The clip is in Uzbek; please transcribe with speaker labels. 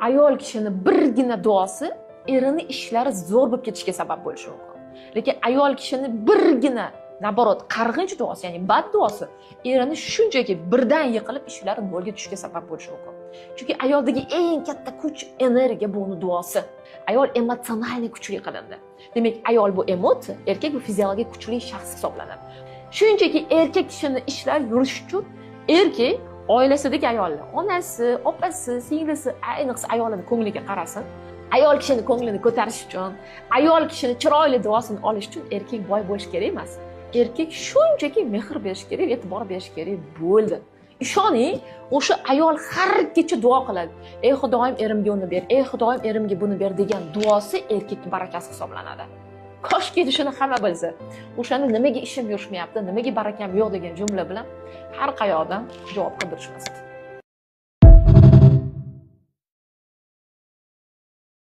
Speaker 1: ayol kishini birgina duosi erini ishlari zo'r bo'lib ketishiga sabab bo'lishi mumkin. Lekin ayol kishini birgina naborot qarg'inch duosi, ya'ni bad duosi erini shunchaki birdan yiqilib ishlari nolga tushishga sabab bo'lishi mumkin. Chunki ayoldagi eng katta kuch, energiya bu uning duosi. Ayol emotsional kuchli qilindi. Demak, ayol bu emotsiya, erkak bu fiziologik kuchli shaxs hisoblanadi. Shunchaki erkak kishini ishlar yurish uchun erkak oilasidagi ayollar, onasi, opasi, singlisi, ayniqsa ayolini ko'ngliga qarasin. Ayol kishini ko'nglini ko'tarish uchun, ayol kishini chiroyli duosini olish uchun erkak boy bo'lish kerak emas. Erkak shunchaki mehr berish kerak, e'tibor berish kerak bo'ldi. Ishoning, o'sha ayol har kecha duo qiladi. Ey Xudoyim, erimga uni ber, ey Xudoyim, erimga buni ber degan duosi erkakning barakasi hisoblanadi. Koshki shuni hamma bilsa. O'shanda nimaga ishim yurishmayapti, nimaga barakam yo'q degan jumla bilan har qayoqdan javob qidirishmasdi.